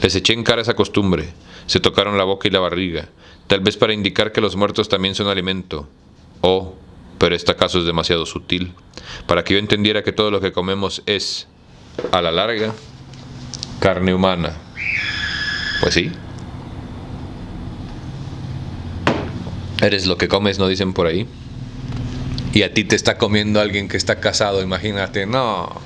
[SPEAKER 1] Les eché en cara esa costumbre, se tocaron la boca y la barriga, tal vez para indicar que los muertos también son alimento, pero este caso es demasiado sutil, para que yo entendiera que todo lo que comemos es, a la larga, carne humana. Pues sí. Eres lo que comes, ¿no dicen por ahí? Y a ti te está comiendo alguien que está casado, imagínate, no.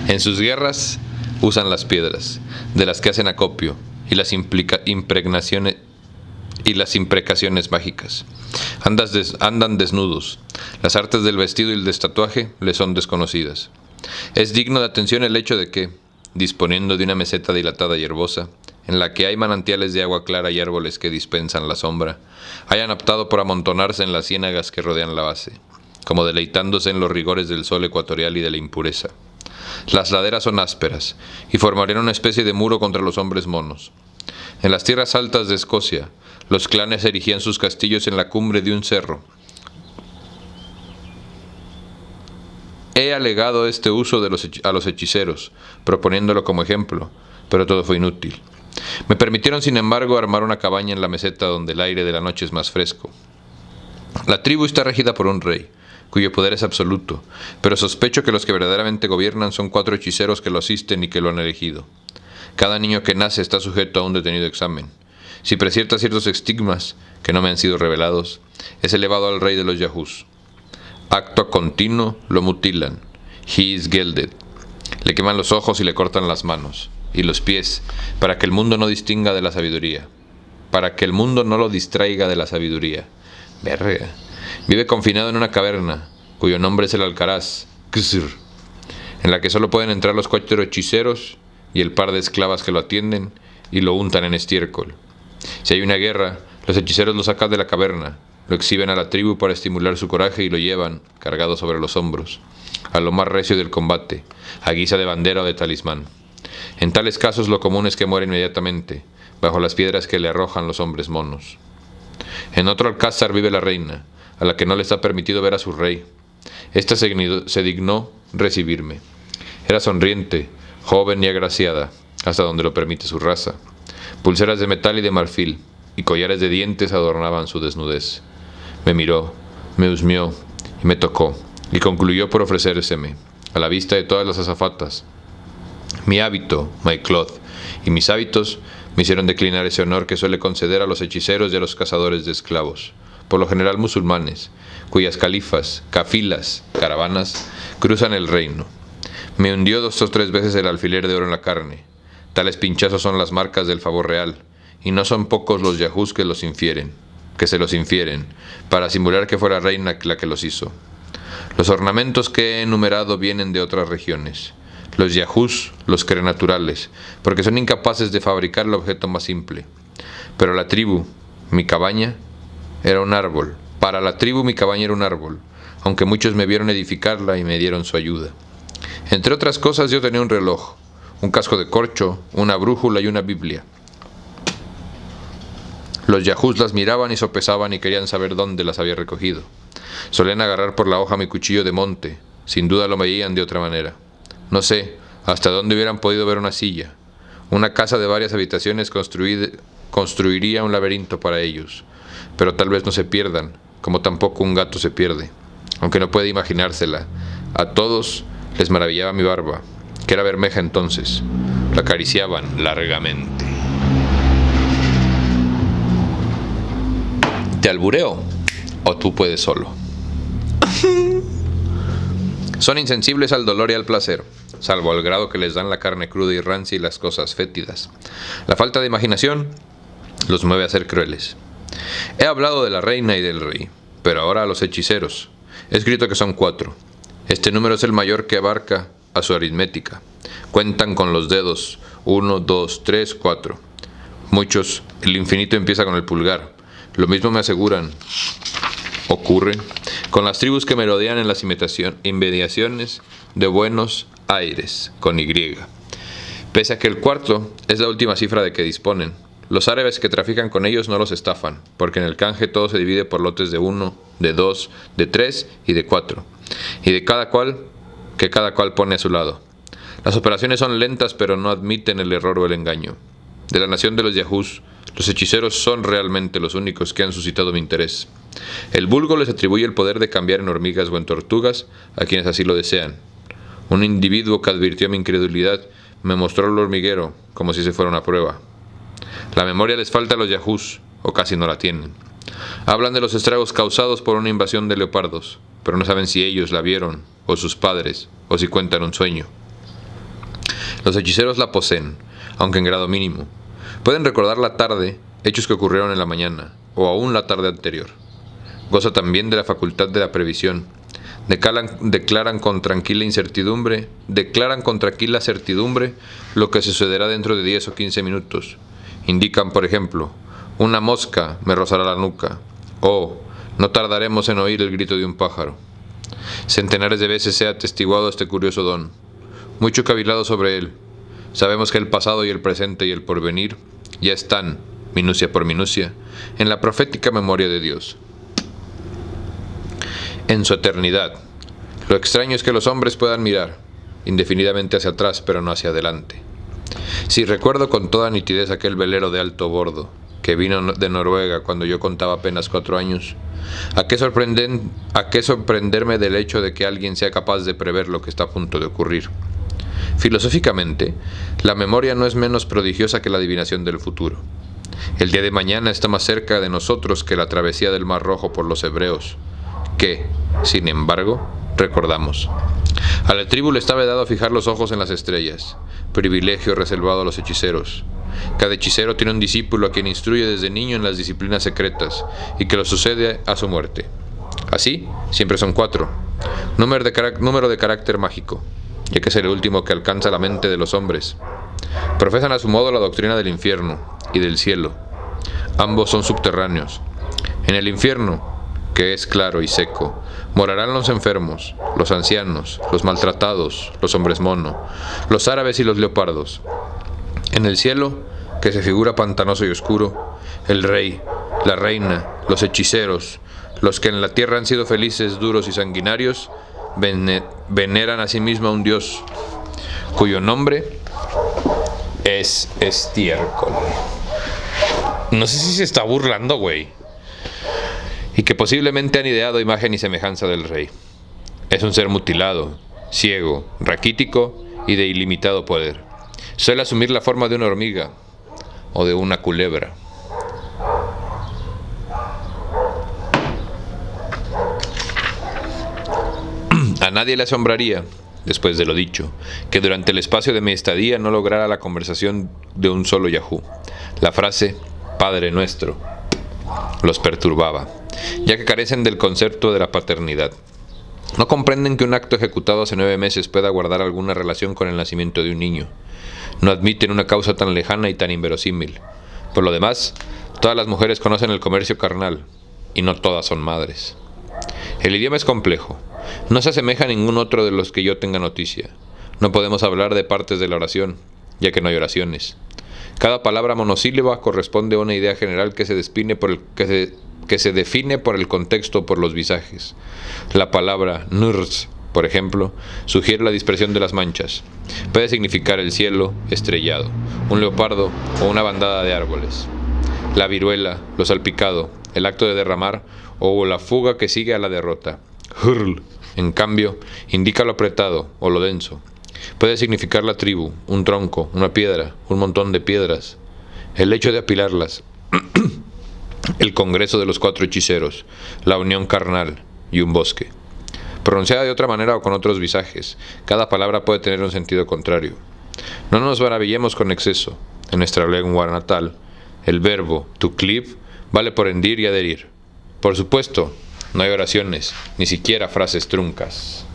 [SPEAKER 1] En sus guerras usan las piedras, de las que hacen acopio, y las impregnaciones y las imprecaciones mágicas. Andan desnudos. Las artes del vestido y el tatuaje les son desconocidas. Es digno de atención el hecho de que, disponiendo de una meseta dilatada y herbosa, en la que hay manantiales de agua clara y árboles que dispensan la sombra, hayan optado por amontonarse en las ciénagas que rodean la base, como deleitándose en los rigores del sol ecuatorial y de la impureza. Las laderas son ásperas, y formarían una especie de muro contra los hombres monos. En las tierras altas de Escocia, los clanes erigían sus castillos en la cumbre de un cerro. He alegado este uso a los hechiceros, proponiéndolo como ejemplo, pero todo fue inútil. Me permitieron, sin embargo, armar una cabaña en la meseta donde el aire de la noche es más fresco. La tribu está regida por un rey, cuyo poder es absoluto, pero sospecho que los que verdaderamente gobiernan son 4 hechiceros que lo asisten y que lo han elegido. Cada niño que nace está sujeto a un detenido examen. Si presenta ciertos estigmas, que no me han sido revelados, es elevado al rey de los Yahoos. Acto continuo lo mutilan. He is gelded. Le queman los ojos y le cortan las manos y los pies, para que el mundo no distinga de la sabiduría. Para que el mundo no lo distraiga de la sabiduría. Verga. Vive confinado en una caverna, cuyo nombre es el Alcaraz, Kzr, en la que solo pueden entrar los 4 hechiceros y el par de esclavas que lo atienden y lo untan en estiércol. Si hay una guerra, los hechiceros lo sacan de la caverna, lo exhiben a la tribu para estimular su coraje y lo llevan, cargado sobre los hombros, a lo más recio del combate, a guisa de bandera o de talismán. En tales casos lo común es que muera inmediatamente, bajo las piedras que le arrojan los hombres monos. En otro alcázar vive la reina, a la que no le está permitido ver a su rey. Esta se dignó recibirme. Era sonriente, joven y agraciada, hasta donde lo permite su raza. Pulseras de metal y de marfil, y collares de dientes adornaban su desnudez. Me miró, me husmeó, y me tocó, y concluyó por ofrecérseme, a la vista de todas las azafatas. Mi hábito, my cloth, y mis hábitos me hicieron declinar ese honor que suele conceder a los hechiceros y a los cazadores de esclavos, por lo general musulmanes, cuyas califas, cafilas, caravanas, cruzan el reino. Me hundió 2 o 3 veces el alfiler de oro en la carne. Tales pinchazos son las marcas del favor real, y no son pocos los Yahoos que se los infieren, para simular que fue la reina la que los hizo. Los ornamentos que he enumerado vienen de otras regiones. Los Yahoos los creen naturales, porque son incapaces de fabricar el objeto más simple. Pero la tribu, mi cabaña, era un árbol, Para la tribu mi cabaña era un árbol, aunque muchos me vieron edificarla y me dieron su ayuda. Entre otras cosas yo tenía un reloj, un casco de corcho, una brújula y una Biblia. Los yahoos las miraban y sopesaban y querían saber dónde las había recogido. Solían agarrar por la hoja mi cuchillo de monte, sin duda lo veían de otra manera. No sé hasta dónde hubieran podido ver una silla. Una casa de varias habitaciones construiría un laberinto para ellos, pero tal vez no se pierdan, como tampoco un gato se pierde, aunque no puede imaginársela. A todos les maravillaba mi barba, que era bermeja entonces. La acariciaban largamente. ¿Te albureo? ¿O tú puedes solo? Son insensibles al dolor y al placer, salvo al grado que les dan la carne cruda y rancia y las cosas fétidas. La falta de imaginación los mueve a ser crueles. He hablado de la reina y del rey, pero ahora a los hechiceros. He escrito que son 4. Este número es el mayor que abarca a su aritmética. Cuentan con los dedos 1, 2, 3, 4. Muchos, el infinito empieza con el pulgar. Lo mismo me aseguran ocurre con las tribus que merodean en las inmediaciones de Buenos Aires, con Y. Pese a que el 4 es la última cifra de que disponen, los árabes que trafican con ellos no los estafan, porque en el canje todo se divide por lotes de 1, de 2, de 3 y de 4, y de cada cual pone a su lado. Las operaciones son lentas, pero no admiten el error o el engaño. De la nación de los yahoos, los hechiceros son realmente los únicos que han suscitado mi interés. El vulgo les atribuye el poder de cambiar en hormigas o en tortugas a quienes así lo desean. Un individuo que advirtió mi incredulidad me mostró el hormiguero como si se fuera una prueba. La memoria les falta a los yahoos, o casi no la tienen. Hablan de los estragos causados por una invasión de leopardos, pero no saben si ellos la vieron, o sus padres, o si cuentan un sueño. Los hechiceros la poseen, aunque en grado mínimo. Pueden recordar la tarde, hechos que ocurrieron en la mañana, o aún la tarde anterior. Goza también de la facultad de la previsión. Declaran con tranquila certidumbre lo que sucederá dentro de 10 o 15 minutos. Indican, por ejemplo, una mosca me rozará la nuca, o no tardaremos en oír el grito de un pájaro. Centenares de veces he atestiguado este curioso don. Mucho cavilado sobre él. Sabemos que el pasado y el presente y el porvenir ya están, minucia por minucia, en la profética memoria de Dios. En su eternidad. Lo extraño es que los hombres puedan mirar, indefinidamente hacia atrás, pero no hacia adelante. Si recuerdo con toda nitidez aquel velero de alto bordo, que vino de Noruega cuando yo contaba apenas 4 años, ¿a qué sorprenderme del hecho de que alguien sea capaz de prever lo que está a punto de ocurrir? Filosóficamente, la memoria no es menos prodigiosa que la adivinación del futuro. El día de mañana está más cerca de nosotros que la travesía del Mar Rojo por los hebreos, que, sin embargo, recordamos. A la tribu le está vedado fijar los ojos en las estrellas, privilegio reservado a los hechiceros. Cada hechicero tiene un discípulo a quien instruye desde niño en las disciplinas secretas y que lo sucede a su muerte. Así, siempre son 4, número de carácter mágico, ya que es el último que alcanza la mente de los hombres. Profesan a su modo la doctrina del infierno y del cielo. Ambos son subterráneos. En el infierno, que es claro y seco, morarán los enfermos, los ancianos, los maltratados, los hombres mono, los árabes y los leopardos. En el cielo, que se figura pantanoso y oscuro, el rey, la reina, los hechiceros, los que en la tierra han sido felices, duros y sanguinarios, veneran a sí mismo a un dios, cuyo nombre es estiércol. No sé si se está burlando, güey. Y que posiblemente han ideado imagen y semejanza del rey. Es un ser mutilado, ciego, raquítico y de ilimitado poder. Suele asumir la forma de una hormiga o de una culebra. A nadie le asombraría, después de lo dicho, que durante el espacio de mi estadía no lograra la conversación de un solo yahoo. La frase Padre Nuestro los perturbaba, ya que carecen del concepto de la paternidad. No comprenden que un acto ejecutado hace 9 meses pueda guardar alguna relación con el nacimiento de un niño. No admiten una causa tan lejana y tan inverosímil. Por lo demás, todas las mujeres conocen el comercio carnal, y no todas son madres. El idioma es complejo. No se asemeja a ningún otro de los que yo tenga noticia. No podemos hablar de partes de la oración, ya que no hay oraciones. Cada palabra monosílaba corresponde a una idea general que se define por el contexto o por los visajes. La palabra nurs, por ejemplo, sugiere la dispersión de las manchas. Puede significar el cielo estrellado, un leopardo o una bandada de árboles. La viruela, lo salpicado, el acto de derramar o la fuga que sigue a la derrota. Hurl, en cambio, indica lo apretado o lo denso. Puede significar la tribu, un tronco, una piedra, un montón de piedras, el hecho de apilarlas, el congreso de los 4 hechiceros, la unión carnal y un bosque. Pronunciada de otra manera o con otros visajes, cada palabra puede tener un sentido contrario. No nos maravillemos con exceso. En nuestra lengua natal, el verbo to cleave vale por hendir y adherir. Por supuesto, no hay oraciones, ni siquiera frases truncas.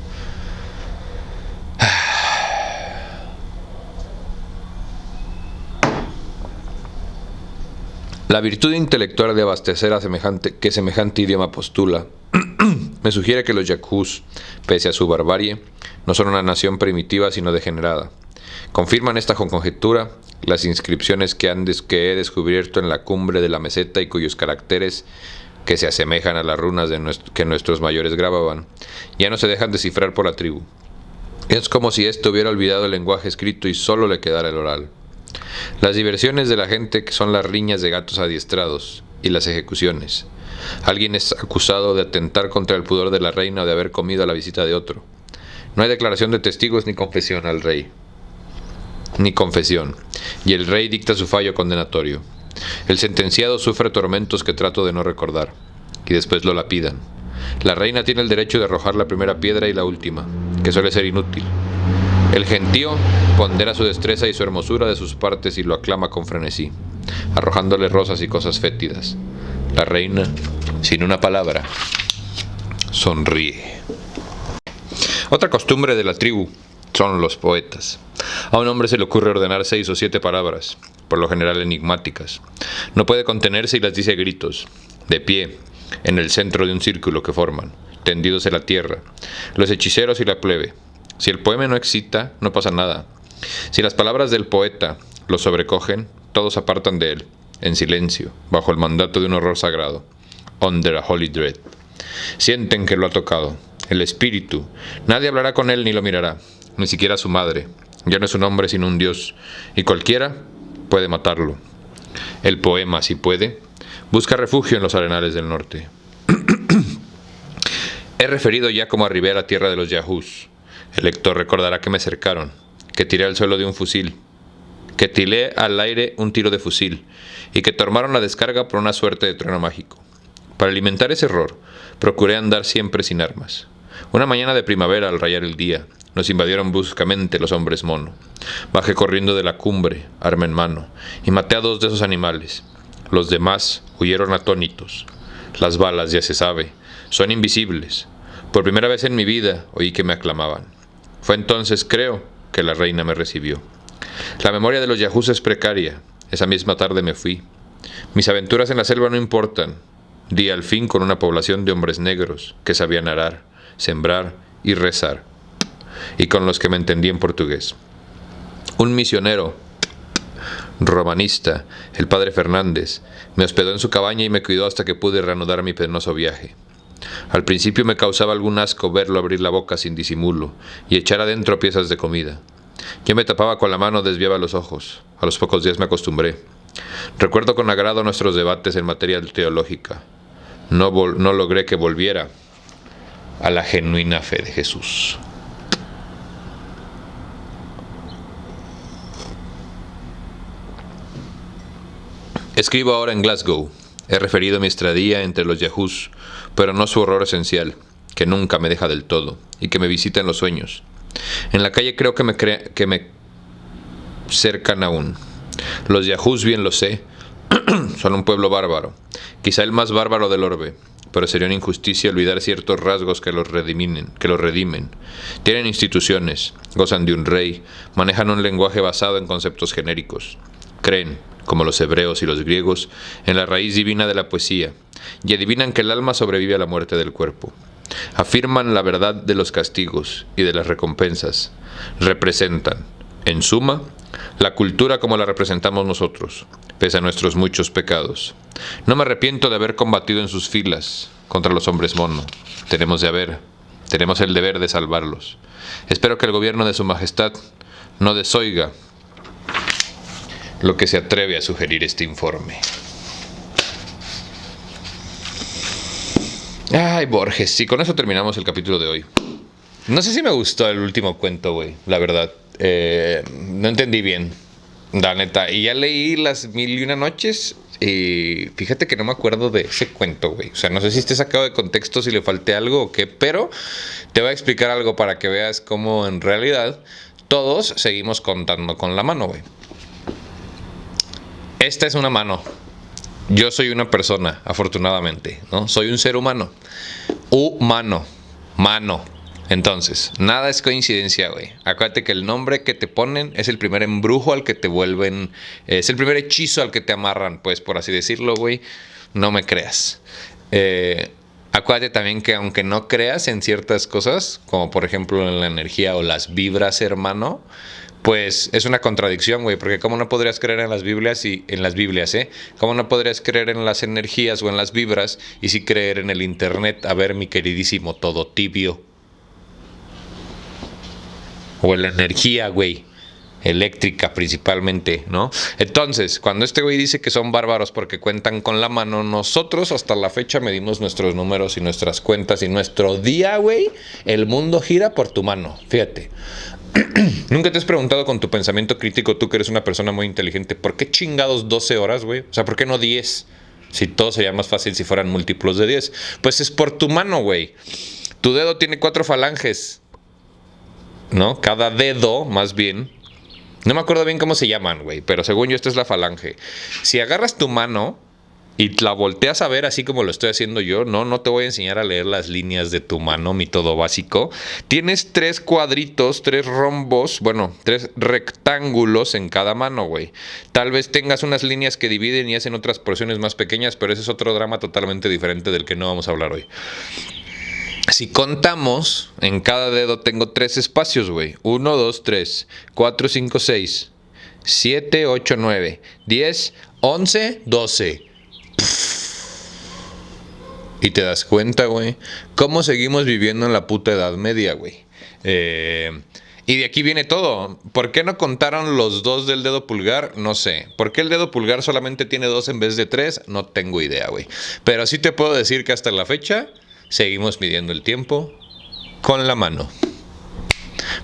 [SPEAKER 1] La virtud intelectual de abastecer a semejante idioma postula me sugiere que los Yaquz, pese a su barbarie, no son una nación primitiva sino degenerada. Confirman esta conjetura las inscripciones que he descubierto en la cumbre de la meseta y cuyos caracteres, que se asemejan a las runas que nuestros mayores grababan, ya no se dejan descifrar por la tribu. Es como si éste hubiera olvidado el lenguaje escrito y solo le quedara el oral. Las diversiones de la gente son las riñas de gatos adiestrados y las ejecuciones. Alguien es acusado de atentar contra el pudor de la reina o de haber comido a la visita de otro. No hay declaración de testigos ni confesión al rey. Y el rey dicta su fallo condenatorio. El sentenciado sufre tormentos que trato de no recordar, y después lo lapidan. La reina tiene el derecho de arrojar la primera piedra y la última, que suele ser inútil. El gentío pondera su destreza y su hermosura de sus partes y lo aclama con frenesí, arrojándole rosas y cosas fétidas. La reina, sin una palabra, sonríe. Otra costumbre de la tribu son los poetas. A un hombre se le ocurre ordenar 6 o 7 palabras, por lo general enigmáticas. No puede contenerse y las dice a gritos, de pie, en el centro de un círculo que forman, tendidos en la tierra, los hechiceros y la plebe. Si el poema no excita, no pasa nada. Si las palabras del poeta lo sobrecogen, todos apartan de él, en silencio, bajo el mandato de un horror sagrado, under a holy dread. Sienten que lo ha tocado, el espíritu. Nadie hablará con él ni lo mirará, ni siquiera su madre. Ya no es un hombre sino un dios, y cualquiera puede matarlo. El poema, si puede, busca refugio en los arenales del norte. He referido ya cómo arribé a la tierra de los Yahús. El lector recordará que me cercaron, que tiré al suelo de un fusil, que tilé al aire un tiro de fusil, y que tomaron la descarga por una suerte de trueno mágico. Para alimentar ese error, procuré andar siempre sin armas. Una mañana de primavera, al rayar el día, nos invadieron bruscamente los hombres mono. Bajé corriendo de la cumbre, arma en mano, y maté a 2 de esos animales. Los demás huyeron atónitos. Las balas, ya se sabe, son invisibles. Por primera vez en mi vida oí que me aclamaban. Fue entonces, creo, que la reina me recibió. La memoria de los Yahús es precaria. Esa misma tarde me fui. Mis aventuras en la selva no importan. Di al fin con una población de hombres negros que sabían arar, sembrar y rezar, y con los que me entendí en portugués. Un misionero romanista, el padre Fernández, me hospedó en su cabaña y me cuidó hasta que pude reanudar mi penoso viaje. Al principio me causaba algún asco verlo abrir la boca sin disimulo y echar adentro piezas de comida. Yo me tapaba con la mano o desviaba los ojos. A los pocos días me acostumbré. Recuerdo con agrado nuestros debates en materia teológica. No logré que volviera a la genuina fe de Jesús. Escribo ahora en Glasgow. He referido mi estadía entre los Yahús, pero no su horror esencial, que nunca me deja del todo, y que me visita en los sueños. En la calle creo que me cercan aún. Los Yahús, bien lo sé, son un pueblo bárbaro, quizá el más bárbaro del orbe, pero sería una injusticia olvidar ciertos rasgos que los redimen. Tienen instituciones, gozan de un rey, manejan un lenguaje basado en conceptos genéricos. Creen, como los hebreos y los griegos, en la raíz divina de la poesía, y adivinan que el alma sobrevive a la muerte del cuerpo. Afirman la verdad de los castigos y de las recompensas. Representan, en suma, la cultura como la representamos nosotros, pese a nuestros muchos pecados. No me arrepiento de haber combatido en sus filas contra los hombres mono. Tenemos el deber de salvarlos. Espero que el gobierno de su majestad no desoiga lo que se atreve a sugerir este informe. Ay, Borges, sí, con eso terminamos el capítulo de hoy. No sé si me gustó el último cuento, güey, la verdad. No entendí bien, la neta. Y ya leí Las Mil y Una Noches y fíjate que no me acuerdo de ese cuento, güey. O sea, no sé si esté sacado de contexto, si le falté algo o qué, pero te voy a explicar algo para que veas cómo en realidad todos seguimos contando con la mano, güey. Esta es una mano. Yo soy una persona, afortunadamente, ¿no? Soy un ser humano. Mano. Entonces, nada es coincidencia, güey. Acuérdate que el nombre que te ponen es el primer embrujo al que te vuelven... Es el primer hechizo al que te amarran, pues, por así decirlo, güey. No me creas. Acuérdate también que aunque no creas en ciertas cosas, como por ejemplo en la energía o las vibras, hermano... Pues es una contradicción, güey, porque ¿cómo no podrías creer en las Biblias y en las Biblias, ¿Cómo no podrías creer en las energías o en las vibras y sí creer en el internet? A ver, mi queridísimo todo tibio. O en la energía, güey, eléctrica principalmente, ¿no? Entonces, cuando este güey dice que son bárbaros porque cuentan con la mano, nosotros hasta la fecha medimos nuestros números y nuestras cuentas y nuestro día, güey, el mundo gira por tu mano, fíjate. ¿Nunca te has preguntado con tu pensamiento crítico, tú que eres una persona muy inteligente, por qué chingados 12 horas, güey? O sea, ¿por qué no 10? Si todo sería más fácil si fueran múltiplos de 10. Pues es por tu mano, güey. Tu dedo tiene 4 falanges, ¿no? Cada dedo, más bien. No me acuerdo bien cómo se llaman, güey, pero según yo esta es la falange. Si agarras tu mano y la volteas a ver así como lo estoy haciendo yo, no te voy a enseñar a leer las líneas de tu mano, mi todo básico. Tienes 3 cuadritos, 3 rombos, bueno, 3 rectángulos en cada mano, güey. Tal vez tengas unas líneas que dividen y hacen otras porciones más pequeñas, pero ese es otro drama totalmente diferente del que no vamos a hablar hoy. Si contamos, en cada dedo tengo 3 espacios, güey. 1, 2, 3, 4, 5, 6, 7, 8, 9, 10, 11, 12. Y te das cuenta, güey, cómo seguimos viviendo en la puta Edad Media, güey. Y de aquí viene todo. ¿Por qué no contaron los 2 del dedo pulgar? No sé. ¿Por qué el dedo pulgar solamente tiene 2 en vez de 3? No tengo idea, güey. Pero sí te puedo decir que hasta la fecha seguimos midiendo el tiempo con la mano.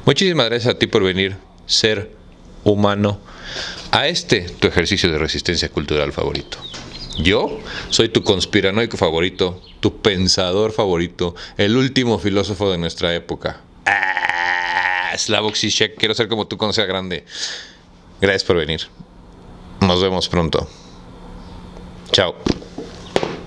[SPEAKER 1] Muchísimas gracias a ti por venir, ser humano, a tu ejercicio de resistencia cultural favorito. Yo soy tu conspiranoico favorito, tu pensador favorito, el último filósofo de nuestra época. Slavoj Žižek, quiero ser como tú cuando sea grande. Gracias por venir. Nos vemos pronto. Chao.